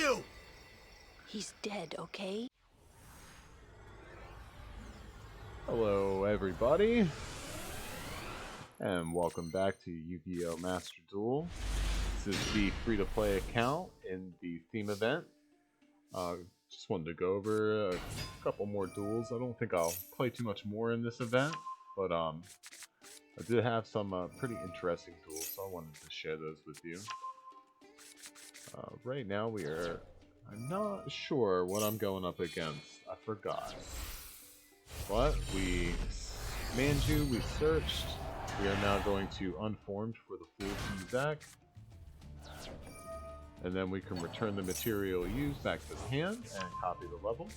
you! He's dead, okay? Hello everybody, and welcome back to Yu-Gi-Oh! Master Duel. This is the free-to-play account in the theme event. Just wanted to go over a couple more duels. I don't think I'll play too much more in this event, but I did have some pretty interesting duels, so I wanted to share those with you. Right now I'm not sure what I'm going up against. I forgot. But we searched. We are now going to Unformed for the Fool from the deck. And then we can return the material used back to the hand and copy the level.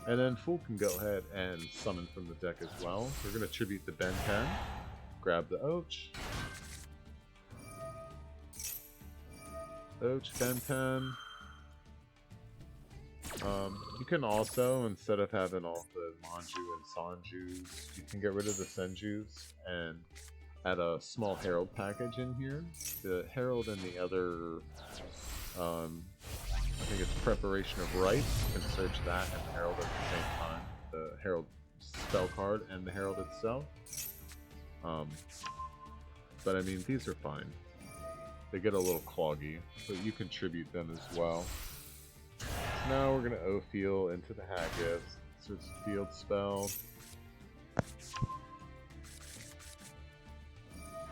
And then Fool can go ahead and summon from the deck as well. We're going to tribute the Ben 10, grab the Och, Ben 10. You can also, instead of having all the Manju and Sanjus, you can get rid of the Senjus and add a small Herald package in here. The Herald and the other, I think it's Preparation of Rites, you can search that and the Herald at the same time. The Herald spell card and the Herald itself. But I mean, these are fine. They get a little cloggy, but you contribute them as well. So now we're going to Ophiel into the Haggis, search the field spell.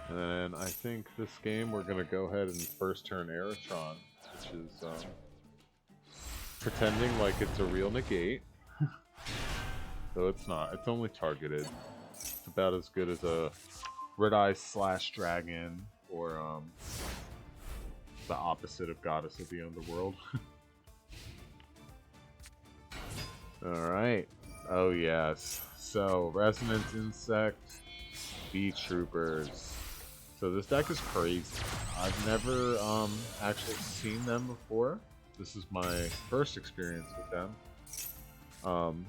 And then I think this game we're going to go ahead and first turn Aerotron, which is pretending like it's a real negate. Though it's not, it's only targeted. It's about as good as a Red Eye / Dragon or the opposite of Goddess of the Underworld. Alright. Oh yes. So, Resonance Insect, Bee Troopers. So this deck is crazy. I've never actually seen them before. This is my first experience with them.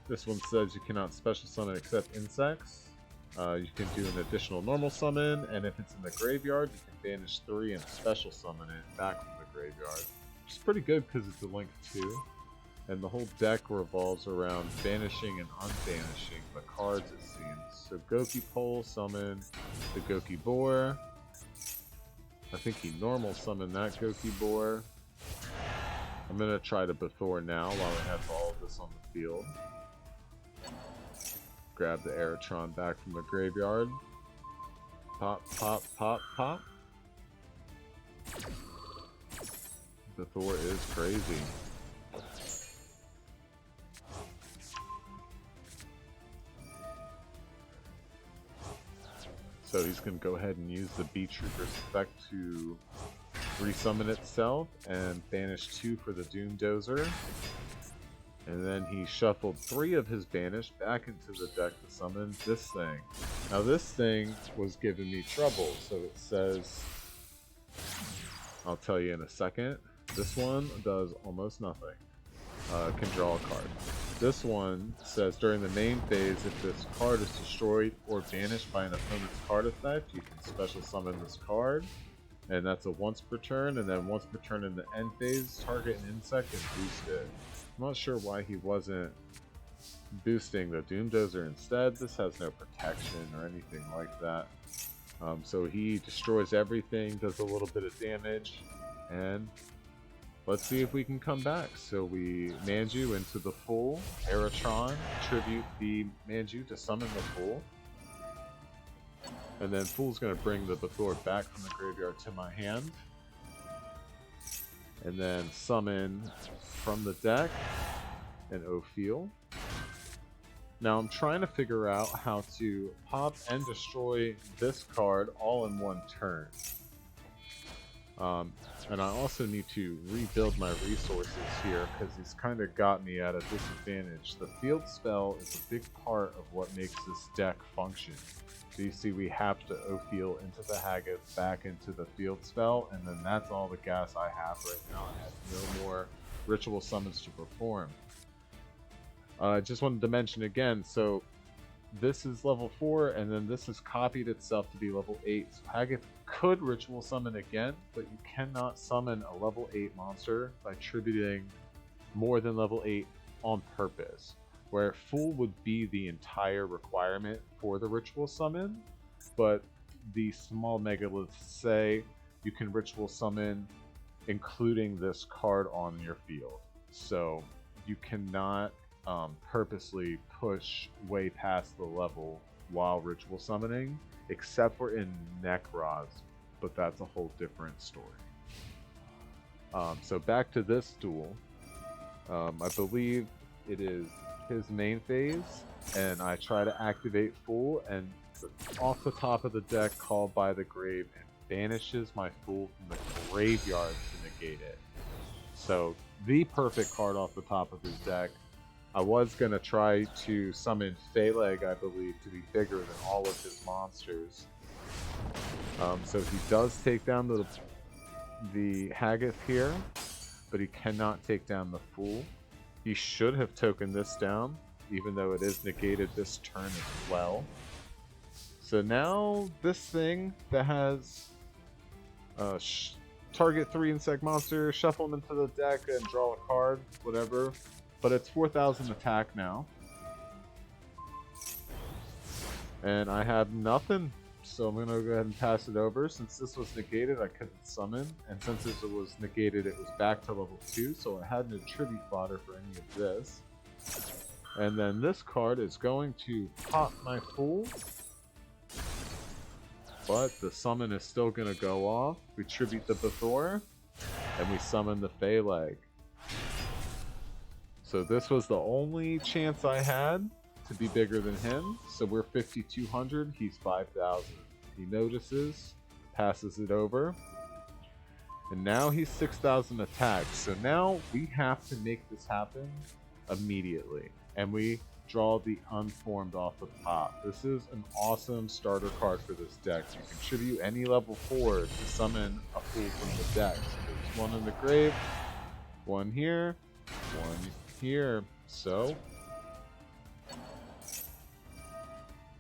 This one says you cannot special summon except insects. You can do an additional normal summon, and if it's in the graveyard, you can banish 3 and special summon it back from the graveyard. Which is pretty good because it's a link 2. And the whole deck revolves around banishing and unbanishing the cards, it seems. So Goki Pole summon the Goki Boar. I think he normal summoned that Goki Boar. I'm going to try to Bethor now while I have all of this on the field. Grab the Aerotron back from the graveyard. Pop, pop, pop, pop. Bethor is crazy. So he's going to go ahead and use the Bee Trooper's effect to resummon itself and banish 2 for the Doom Dozer. And then he shuffled 3 of his banished back into the deck to summon this thing. Now this thing was giving me trouble, so it says, I'll tell you in a second, this one does almost nothing. Can draw a card. This one says during the main phase, if this card is destroyed or banished by an opponent's card effect, you can special summon this card. And that's a once per turn, and then once per turn in the end phase, target an insect and boost it. I'm not sure why he wasn't boosting the Doom Dozer instead. This has no protection or anything like that. So he destroys everything, does a little bit of damage, and let's see if we can come back. So we Manju into the Fool, Aerotron, tribute the Manju to summon the Fool. And then Fool's going to bring the Bethor back from the graveyard to my hand. And then summon from the deck an Ophiel. Now I'm trying to figure out how to pop and destroy this card all in one turn. And I also need to rebuild my resources here because he's kind of got me at a disadvantage. The field spell is a big part of what makes this deck function. So you see we have to Ophiel into the Haggis, back into the field spell, and then that's all the gas I have right now. I have no more ritual summons to perform. I just wanted to mention again, so this is level 4, and then this has copied itself to be level 8. So Haggith could ritual summon again, but you cannot summon a level 8 monster by tributing more than level 8 on purpose. Where Fool would be the entire requirement for the ritual summon, but the small megaliths say you can ritual summon including this card on your field. So you cannot purposely push way past the level while ritual summoning, except for in Necroz, but that's a whole different story. So back to this duel. I believe it is his main phase, and I try to activate Fool, and off the top of the deck, Called by the Grave, and banishes my Fool from the graveyard to negate it. So the perfect card off the top of his deck. I was going to try to summon Phaleg, I believe, to be bigger than all of his monsters. So he does take down the Haggith here, but he cannot take down the Fool. He should have token this down, even though it is negated this turn as well. So now this thing that has target 3 insect monster, shuffle them into the deck and draw a card, whatever. But it's 4,000 attack now. And I have nothing, so I'm going to go ahead and pass it over. Since this was negated, I couldn't summon. And since it was negated, it was back to level 2, so I had no tribute fodder for any of this. And then this card is going to pop my Fool. But the summon is still going to go off. We tribute the Bethor, and we summon the Phaleg. So this was the only chance I had to be bigger than him. So we're 5,200, he's 5,000. He notices, passes it over. And now he's 6,000 attack. So now we have to make this happen immediately. And we draw the Unformed off the top. This is an awesome starter card for this deck. You can tribute any level 4 to summon a Fool from the deck. So there's one in the grave, one here, one here. So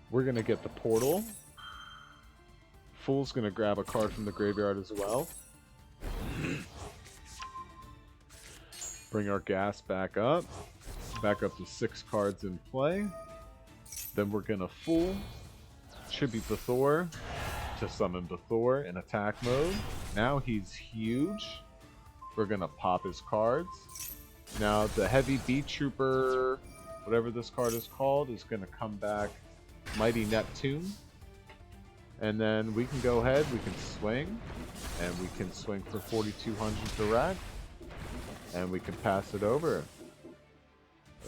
we're gonna get the portal. Fool's gonna grab a card from the graveyard as well. Bring our gas back up to 6 cards in play. Then we're gonna Fool, tribute Bethor to summon Bethor in attack mode. Now he's huge. We're gonna pop his cards. Now the heavy beat trooper, whatever this card is called, is gonna come back Mighty Neptune. And then we can go ahead, we can swing, and we can swing for 4,200 direct, and we can pass it over.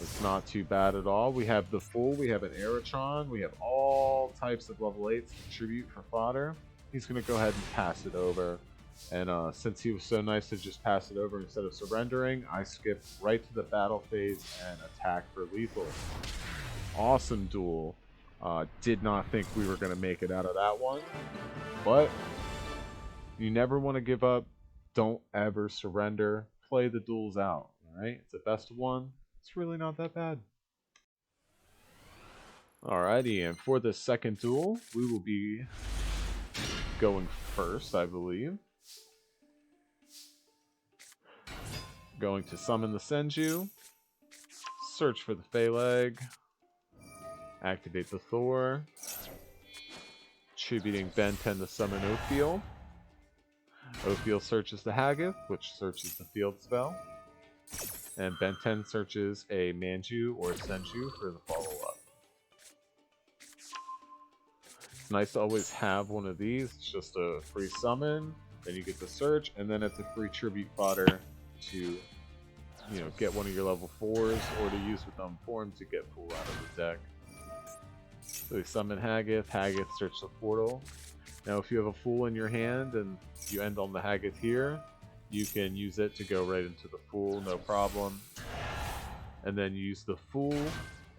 It's not too bad at all. We have the Fool, we have an Aerotron, we have all types of level 8s to tribute for fodder. He's going to go ahead and pass it over. And since he was so nice to just pass it over instead of surrendering, I skipped right to the battle phase and attack for lethal. Awesome duel. Did not think we were going to make it out of that one. But you never want to give up. Don't ever surrender. Play the duels out. Alright? It's a best of one. It's really not that bad. Alrighty, and for the second duel, we will be going first, I believe. Going to summon the Senju, search for the Phaleg, activate the Thor, tributing Ben 10 to summon Ophiel. Ophiel searches the Haggith, which searches the field spell. And Ben 10 searches a Manju or Senju for the follow-up. It's nice to always have one of these. It's just a free summon, then you get the search, and then it's a free tribute fodder to, get one of your level 4s, or to use with Unformed to get Fool out of the deck. So we summon Haggith, Haggith search the portal. Now if you have a Fool in your hand and you end on the Haggith here, you can use it to go right into the Fool, no problem. And then use the Fool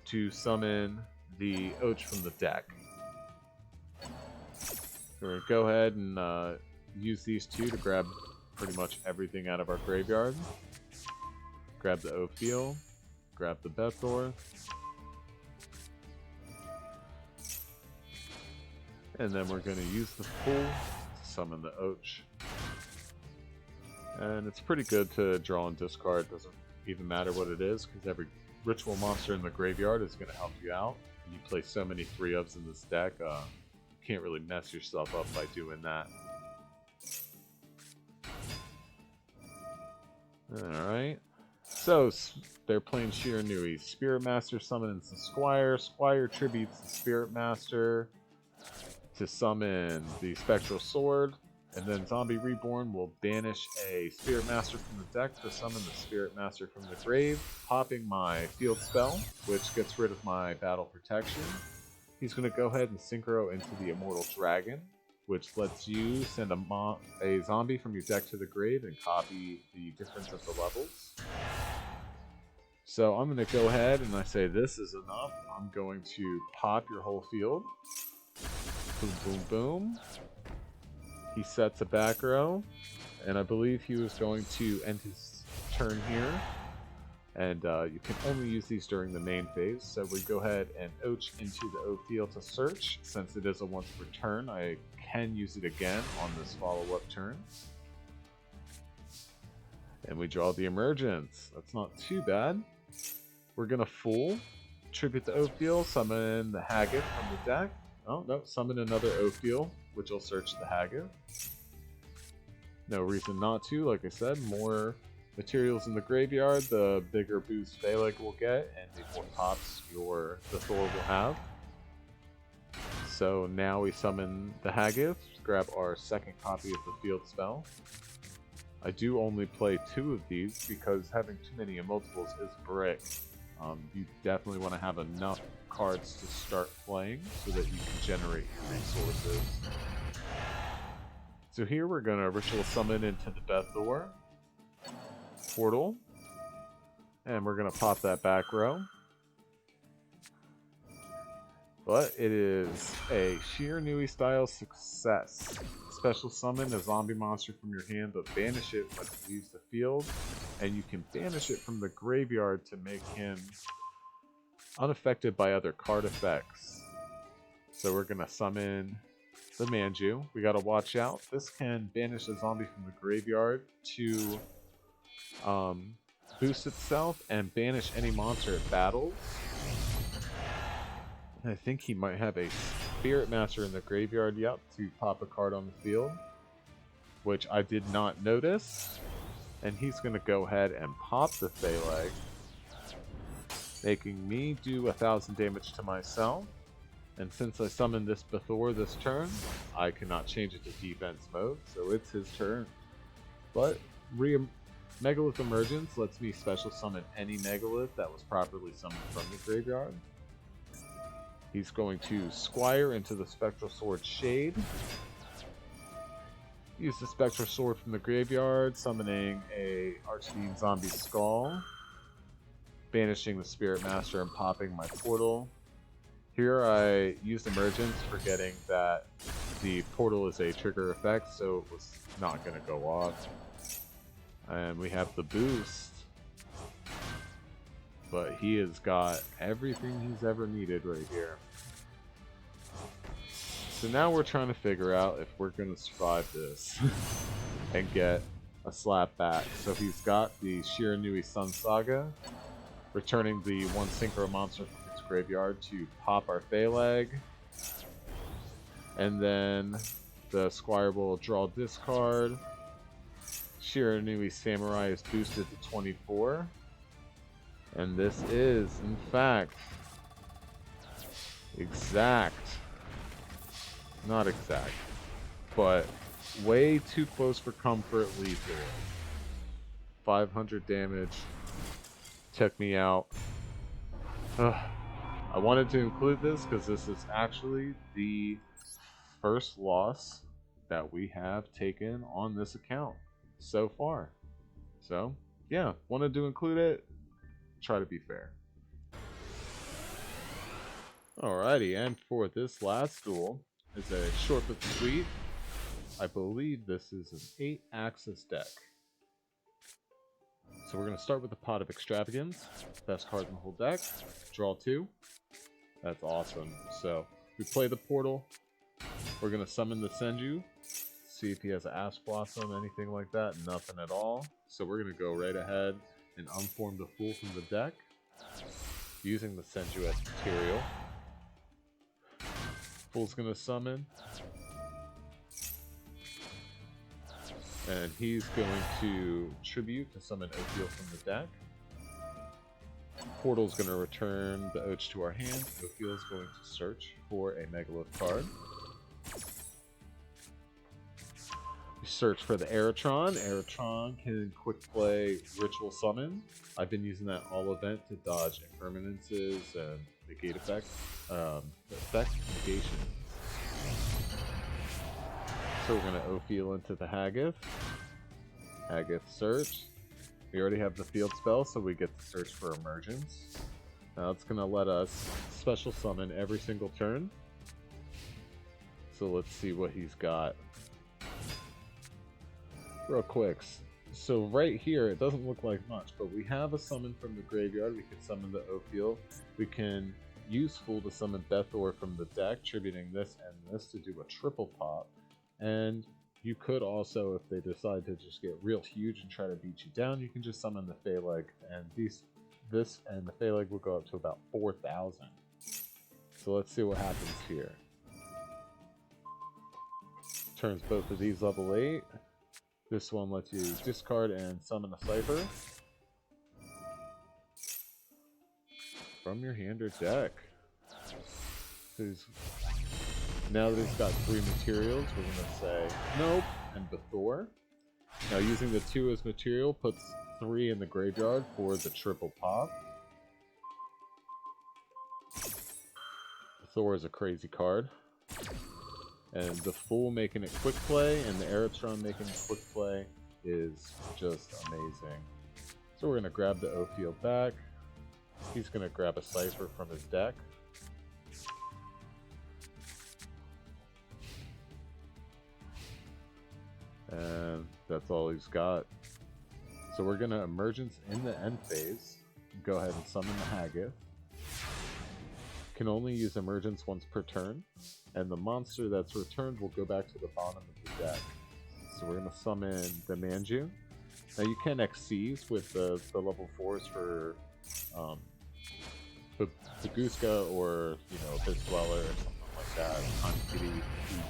to summon the Och from the deck. We're going to go ahead and use these two to grab pretty much everything out of our graveyard. Grab the Ophiel, grab the Bethor. And then we're going to use the Fool to summon the Och. And it's pretty good to draw and discard. Doesn't even matter what it is, because every ritual monster in the graveyard is going to help you out. And you play so many 3-ofs in this deck, you can't really mess yourself up by doing that. Alright. So, they're playing Shiranui. Spirit Master summons the Squire. Squire tributes the Spirit Master to summon the Spectral Sword. And then Zombie Reborn will banish a Spirit Master from the deck to summon the Spirit Master from the grave, popping my field spell, which gets rid of my battle protection. He's going to go ahead and synchro into the Immortal Dragon, which lets you send a zombie from your deck to the grave and copy the difference of the levels. So I'm going to go ahead and I say this is enough. I'm going to pop your whole field. Boom, boom, boom. He sets a back row, and I believe he was going to end his turn here. And you can only use these during the main phase, so we go ahead and Och into the O field to search. Since it is a once per turn, I can use it again on this follow-up turn. And we draw the Emergence. That's not too bad. We're going to Fool, tribute the O field, summon the Haggith from the deck. Oh, no, summon another Ophiel, which will search the Haggith. No reason not to, like I said, more materials in the graveyard, the bigger boost Phaleg will get, and the more pops the Thor will have. So now we summon the Haggith, grab our second copy of the field spell. I do only play 2 of these because having too many multiples is brick. You definitely want to have enough cards to start playing so that you can generate your resources. So here we're going to ritual summon into the Bethor portal, and we're going to pop that back row. But it is a Shiranui style success. Special summon a zombie monster from your hand, but banish it when it leaves the field, and you can banish it from the graveyard to make him unaffected by other card effects. So we're going to summon the Manju. We got to watch out. This can banish a zombie from the graveyard to boost itself and banish any monster it battles. I think he might have a Spirit Master in the graveyard, yep, to pop a card on the field, which I did not notice. And he's going to go ahead and pop the Phaleg, making me do 1,000 damage to myself. And since I summoned this Bethor this turn, I cannot change it to defense mode, so it's his turn. But Megalith Emergence lets me special summon any Megalith that was properly summoned from the graveyard. He's going to Squire into the Spectral Sword Shade. Use the Spectral Sword from the graveyard, summoning a Archfiend Zombie Skull. Banishing the Spirit Master and popping my portal. Here I used Emergence, forgetting that the portal is a trigger effect, so it was not going to go off. And we have the boost. But he has got everything he's ever needed right here. So now we're trying to figure out if we're going to survive this and get a slap back. So he's got the Shiranui Sun Saga, returning the one synchro monster from its graveyard to pop our Phaleg. And then the Squire will draw this card. Shiranui Samurai is boosted to 24. And this is, in fact, not exact, but way too close for comfort lethal. 500 damage, took me out. I wanted to include this because this is actually the first loss that we have taken on this account so far. So, yeah, wanted to include it. Try to be fair. Alrighty, and for this last duel is a short but sweet. I believe this is an 8-axis deck. So we're going to start with the Pot of Extravagance. Best card in the whole deck. Draw 2. That's awesome. So we play the portal. We're going to summon the Senju. See if he has an Ash Blossom, anything like that. Nothing at all. So we're going to go right ahead and unform the Fool from the deck, using the Senju as material. Fool's going to summon. And he's going to tribute to summon Ophiel from the deck. Portal's going to return the Och to our hand. Ophiel's going to search for a Megalith card. We search for the Aeratron. Aeratron can quick play Ritual Summon. I've been using that all event to dodge impermanences and negate effects. Effect negation. So we're going to Ophiel into the Haggith. Haggith search. We already have the field spell, so we get to search for emergence. Now it's going to let us special summon every single turn. So let's see what he's got. Real quick. So right here, it doesn't look like much, but we have a summon from the graveyard. We can summon the Ophiel. We can use Fool to summon Bethor from the deck, tributing this and this to do a triple pop. And you could also, if they decide to just get real huge and try to beat you down, you can just summon the Phaleg, and this and the Phaleg will go up to about 4,000. So let's see what happens here. Turns both of these level 8. This one lets you discard and summon a Cypher from your hand or deck. Now that he's got 3 materials, we're going to say nope and Bethor. Now using the 2 as material puts 3 in the graveyard for the triple pop. Bethor is a crazy card. And the Fool making it quick play and the Aeratron making it quick play is just amazing. So we're going to grab the Ophiel back. He's going to grab a Cypher from his deck. And that's all he's got. So we're going to Emergence in the end phase. Go ahead and summon the Haggith. Can only use Emergence once per turn. And the monster that's returned will go back to the bottom of the deck. So we're going to summon the Manju. Now you can Xyz with the level 4s for Paguska or, Abyss Dweller or something like that. Time Thief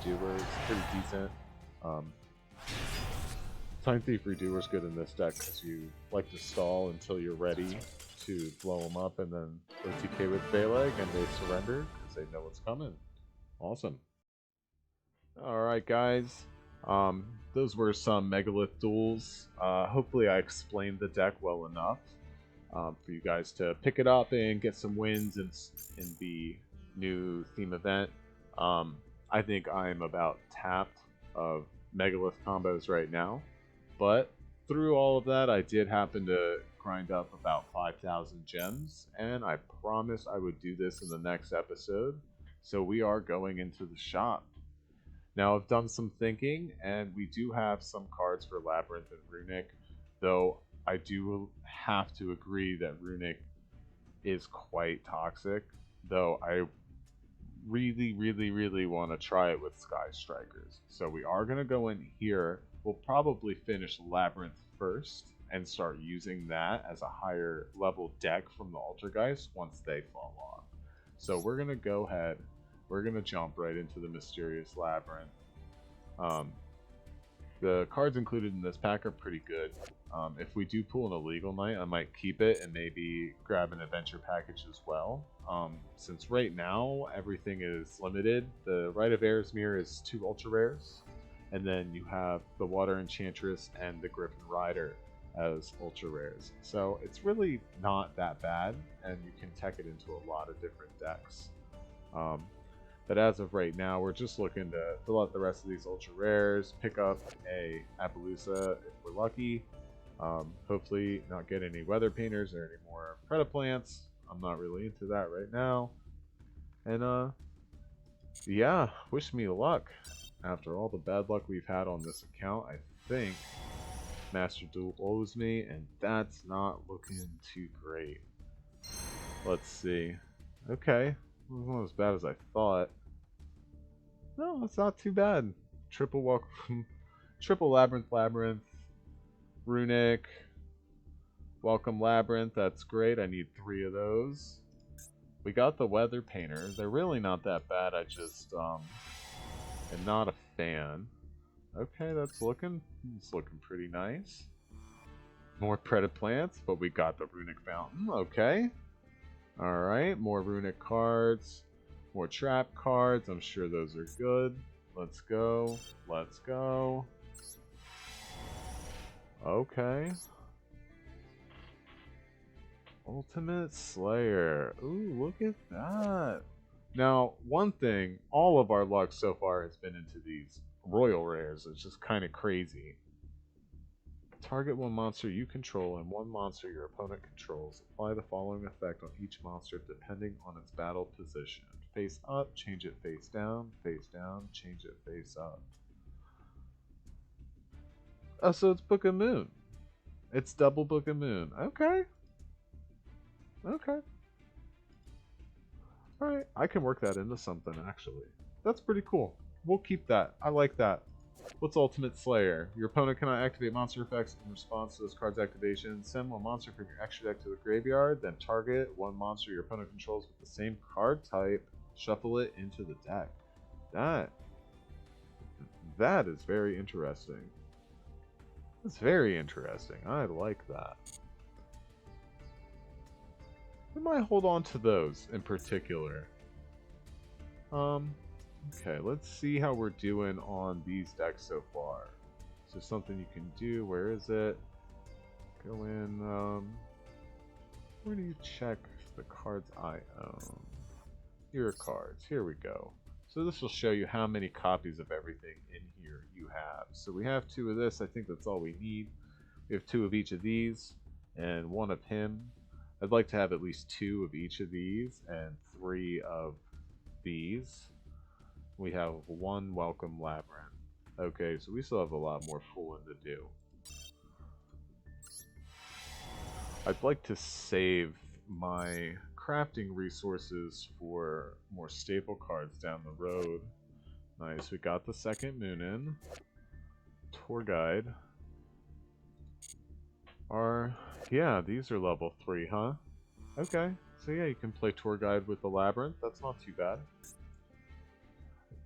Redoer is pretty decent. Time Thief Redoer is good in this deck because you like to stall until you're ready to blow them up and then OTK with Phaleg and they surrender because they know what's coming. Awesome. Alright guys, those were some Megalith duels. Hopefully I explained the deck well enough for you guys to pick it up and get some wins in the new theme event. I think I'm about tapped of Megalith combos right now, but through all of that I did happen to grind up about 5,000 gems, and I promised I would do this in the next episode. So we are going into the shop. Now I've done some thinking, and we do have some cards for Labyrinth and Runic, though I do have to agree that Runic is quite toxic, though I really want to try it with Sky Strikers. So we are going to go in here. We'll probably finish Labyrinth first and start using that as a higher level deck from the Altergeist once they fall off. So we're going to go ahead, we're going to jump right into the Mysterious Labyrinth. The cards included in this pack are pretty good. If we do pull an Illegal Knight, I might keep it and maybe grab an adventure package as well. Since right now everything is limited, the Rite of Eresmir is 2 ultra rares, and then you have the Water Enchantress and the Griffin Rider as ultra rares. So it's really not that bad, and you can tech it into a lot of different decks. But as of right now, we're just looking to fill out the rest of these ultra rares, pick up a Appaloosa if we're lucky. Hopefully not get any Weather Painters or any more Predaplants. I'm not really into that right now. And yeah, wish me luck. After all the bad luck we've had on this account, I think Master Duel owes me, and that's not looking too great. Let's see. Okay, it wasn't as bad as I thought. No, it's not too bad. Triple welcome, triple labyrinth, runic, welcome labyrinth. That's great. I need 3 of those. We got the weather painter. They're really not that bad. I just am not a fan. Okay, it's looking pretty nice. More predator plants, but we got the runic fountain. Okay. All right, more runic cards, more trap cards. I'm sure those are good. Let's go. Let's go. Okay. Ultimate Slayer. Ooh, look at that. Now, one thing, all of our luck so far has been into these royal rares. It's just kind of crazy. Target one monster you control and one monster your opponent controls. Apply the following effect on each monster depending on its battle position. Face up, change it face down, change it face up. Oh, so it's Book of Moon. It's double Book of Moon. Okay. Okay. Alright, I can work that into something, actually. That's pretty cool. We'll keep that. I like that. What's Ultimate Slayer? Your opponent cannot activate monster effects in response to this card's activation. Send one monster from your extra deck to the graveyard, then target one monster your opponent controls with the same card type. Shuffle it into the deck. That is very interesting. That's very interesting. I like that. I might hold on to those in particular. Okay, let's see how we're doing on these decks so far. Is there something you can do? Where is it? Go in, where do you check the cards I own? Here are cards. Here we go. So this will show you how many copies of everything in here you have. So we have 2 of this. I think that's all we need. We have 2 of each of these and 1 of him. I'd like to have at least 2 of each of these and 3 of these. We have 1 welcome labyrinth. Okay, so we still have a lot more fooling to do. I'd like to save my crafting resources for more staple cards down the road. Nice, we got the second moon in. Tour guide. Yeah, these are level 3, huh? Okay, so yeah, you can play tour guide with the labyrinth. That's not too bad.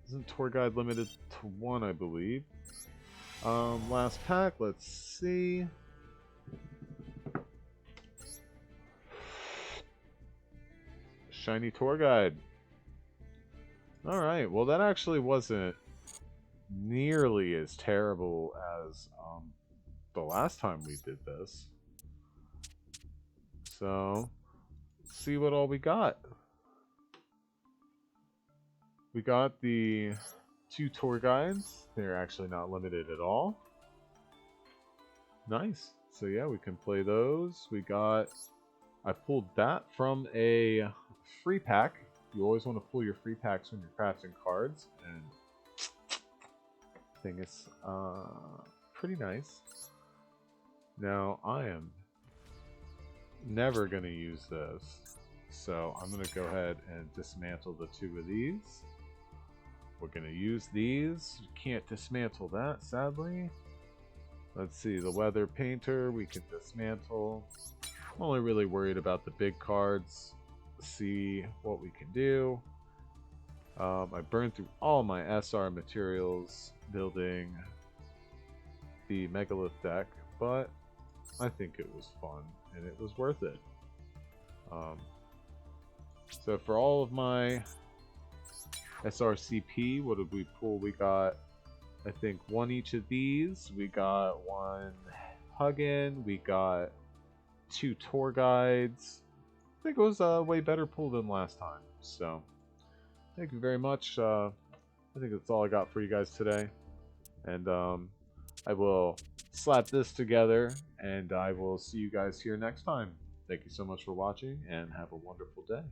Isn't tour guide limited to 1, I believe? Last pack, let's see. Shiny tour guide. Alright, well that actually wasn't nearly as terrible as the last time we did this. So, let's see what all we got. We got the 2 tour guides. They're actually not limited at all. Nice. So yeah, we can play those. I pulled that from a free pack. You always want to pull your free packs when you're crafting cards. And I think it's pretty nice. Now, I am never going to use this. So I'm going to go ahead and dismantle the 2 of these. We're going to use these. You can't dismantle that, sadly. Let's see, the weather painter we can dismantle. I'm only really worried about the big cards. See what we can do. I burned through all my SR materials building the Megalith deck, but I think it was fun and it was worth it. So for all of my SRCP, what did we pull? We got, I think, 1 each of these. We got 1 Huggin. We got 2 tour guides. I think it was a way better pull than last time. So, thank you very much. I think that's all I got for you guys today. And I will slap this together, and I will see you guys here next time. Thank you so much for watching, and have a wonderful day.